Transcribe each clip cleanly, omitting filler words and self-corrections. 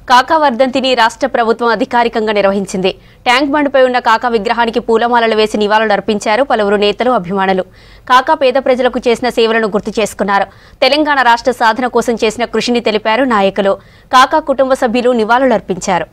కాకా వర్ధంతిని రాష్ట్ర ప్రభుత్వం అధికారికంగా నిర్వహించింది. ట్యాంక్ బండ్పై ఉన్న కాకా విగ్రహానికి పూలమాలలు వేసి నివాళులు అర్పించారు పలువురు నేతలు, అభిమానులు. కాకా పేద ప్రజలకు చేసిన సేవలను గుర్తు చేసుకున్నారు. తెలంగాణ రాష్ట్ర సాధన కోసం చేసిన కృషిని తెలిపారు నాయకులు. కాకా కుటుంబ సభ్యులు నివాళులు అర్పించారు.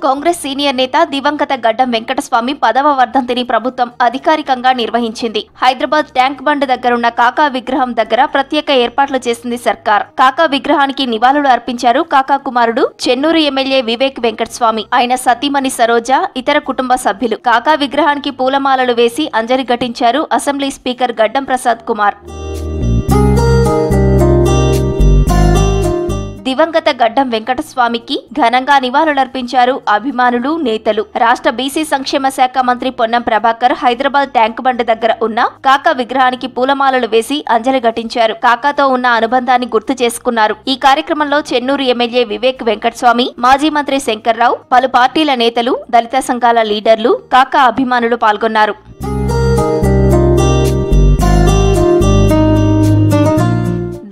కాంగ్రెస్ సీనియర్ నేత దివంగత గడ్డం వెంకటస్వామి 10వ వర్ధంతిని ప్రభుత్వం అధికారికంగా నిర్వహించింది. హైదరాబాద్ ట్యాంక్ బండ్ దగ్గరున్న కాకా విగ్రహం దగ్గర ప్రత్యేక ఏర్పాట్లు చేసింది సర్కార్. కాకా విగ్రహానికి నివాళులు అర్పించారు కాకా కుమారుడు చెన్నూరు ఎమ్మెల్యే వివేక్ వెంకటస్వామి, ఆయన సతీమణి సరోజ, ఇతర కుటుంబ సభ్యులు. కాకా విగ్రహానికి పూలమాలలు వేసి అంజలి ఘటించారు అసెంబ్లీ స్పీకర్ గడ్డం ప్రసాద్ కుమార్. దివంగత గడ్డం వెంకటస్వామికి ఘనంగా నివాళులర్పించారు అభిమానులు, నేతలు. రాష్ట్ర బీసీ సంక్షేమ శాఖ మంత్రి పొన్నం ప్రభాకర్ హైదరాబాద్ ట్యాంక్ బండ్ దగ్గర ఉన్న కాకా విగ్రహానికి పూలమాలలు వేసి అంజలి ఘటించారు. కాకాతో ఉన్న అనుబంధాన్ని గుర్తు చేసుకున్నారు. ఈ కార్యక్రమంలో చెన్నూరు ఎమ్మెల్యే వివేక్ వెంకటస్వామి, మాజీ మంత్రి శంకర్రావు, పలు పార్టీల నేతలు, దళిత సంఘాల లీడర్లు, కాకా అభిమానులు పాల్గొన్నారు.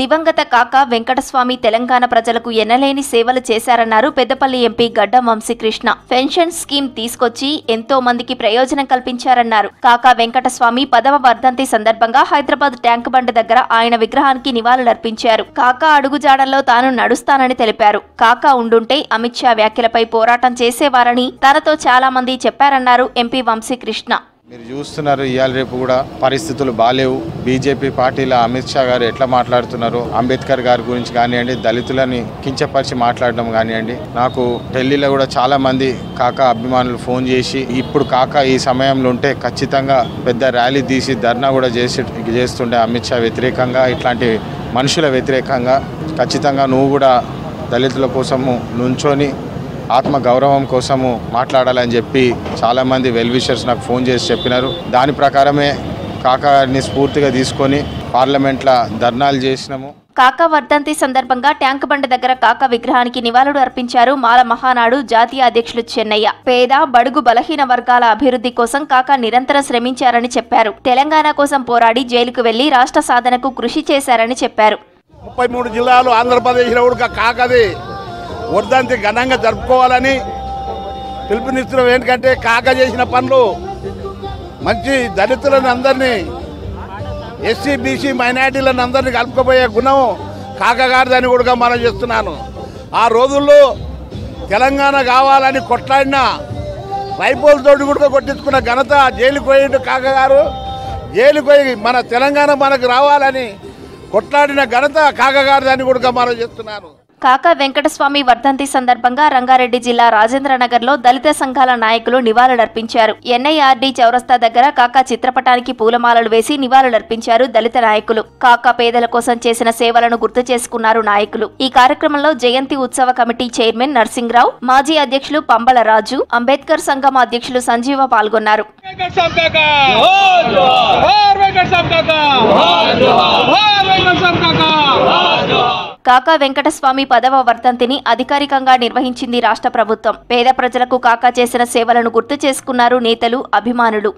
దివంగత కాకా వెంకటస్వామి తెలంగాణ ప్రజలకు ఎనలేని సేవలు చేశారన్నారు పెద్దపల్లి ఎంపీ గడ్డం వంశీకృష్ణ. పెన్షన్ స్కీమ్ తీసుకొచ్చి ఎంతో మందికి ప్రయోజనం కల్పించారన్నారు. కాకా వెంకటస్వామి 10వ వర్ధంతి సందర్భంగా హైదరాబాద్ ట్యాంక్ బండ్ దగ్గర ఆయన విగ్రహానికి నివాళులర్పించారు. కాకా అడుగుజాడల్లో తాను నడుస్తానని తెలిపారు. కాకా ఉండుంటే అమిత్ షా వ్యాఖ్యలపై పోరాటం చేసేవారని తనతో చాలా మంది చెప్పారన్నారు ఎంపీ వంశీకృష్ణ. మీరు చూస్తున్నారు, ఇవాళ రేపు కూడా పరిస్థితులు బాలేవు. బీజేపీ పార్టీలో అమిత్ షా గారు ఎట్లా మాట్లాడుతున్నారు, అంబేద్కర్ గారి గురించి కానివ్వండి, దళితులని కించపరిచి మాట్లాడడం కానివ్వండి. నాకు ఢిల్లీలో కూడా చాలా మంది కాకా అభిమానులు ఫోన్ చేసి ఇప్పుడు కాకా ఈ సమయంలో ఉంటే ఖచ్చితంగా పెద్ద ర్యాలీ తీసి ధర్నా కూడా చేస్తుండే అమిత్ షా వ్యతిరేకంగా, ఇట్లాంటి మనుషుల వ్యతిరేకంగా ఖచ్చితంగా నువ్వు కూడా దళితుల కోసము నుంచొని ఆత్మ గౌరవం కోసము మాట్లాడాలని చెప్పి చాలామంది వెల్ విషర్స్ నాకు ఫోన్ చేసి చెప్పినారు. దాని ప్రకారమే కాకాని స్ఫూర్తిగా తీసుకొని పార్లమెంట్లో ధర్నాలు చేసినాము. కాకా వర్ధంతి సందర్భంగా ట్యాంక్ బండ్ దగ్గర కాకా విగ్రహానికి నివాళులు అర్పించారు మాల మహానాడు జాతీయ అధ్యక్షులు చెన్నయ్య. పేద, బడుగు, బలహీన వర్గాల అభివృద్ధి కోసం కాకా నిరంతరం శ్రమించారని చెప్పారు. తెలంగాణ కోసం పోరాడి జైలుకు వెళ్లి రాష్ట్ర సాధనకు కృషి చేశారని చెప్పారు. 33 జిల్లాలు ఆంధ్రప్రదేశ్లో కూడా కాకది వర్ధంతి ఘనంగా జరుపుకోవాలని పిలుపునిస్తున్నాం. ఏంటంటే కాకా చేసిన పనులు మంచి దళితులను అందరినీ, ఎస్సీ బీసీ మైనార్టీలను అందరినీ కలుపుకోబోయే గుణం కాకా గారిదని కూడా మనం చేస్తున్నాను. ఆ రోజుల్లో తెలంగాణ కావాలని కొట్లాడిన రైపోలతోటి కూడా కొట్టించుకున్న ఘనత జైలుకు పోయిండు కాకా గారు. జైలుకు పోయి మన తెలంగాణ మనకు రావాలని కొట్లాడిన ఘనత కాకా గారిదని కూడా మనం చేస్తున్నాను. కాకా వెంకటస్వామి వర్ధంతి సందర్భంగా రంగారెడ్డి జిల్లా రాజేంద్రనగర్ లో దళిత సంఘాల నాయకులు నివాళులర్పించారు. ఎన్ఐఆర్డీ చౌరస్తా దగ్గర కాకా చిత్రపటానికి పూలమాలలు వేసి నివాళులర్పించారు దళిత నాయకులు. కాకా పేదల కోసం చేసిన సేవలను గుర్తు చేసుకున్నారు నాయకులు. ఈ కార్యక్రమంలో జయంతి ఉత్సవ కమిటీ చైర్మన్ నర్సింగ్రావు, మాజీ అధ్యక్షులు పంబల రాజు, అంబేద్కర్ సంఘం అధ్యక్షులు సంజీవ పాల్గొన్నారు. కాకా వెంకటస్వామి 10వ వర్ధంతిని అధికారికంగా నిర్వహించింది రాష్ట్ర ప్రభుత్వం. పేద ప్రజలకు కాకా చేసిన సేవలను గుర్తు చేసుకున్నారు నేతలు, అభిమానులు.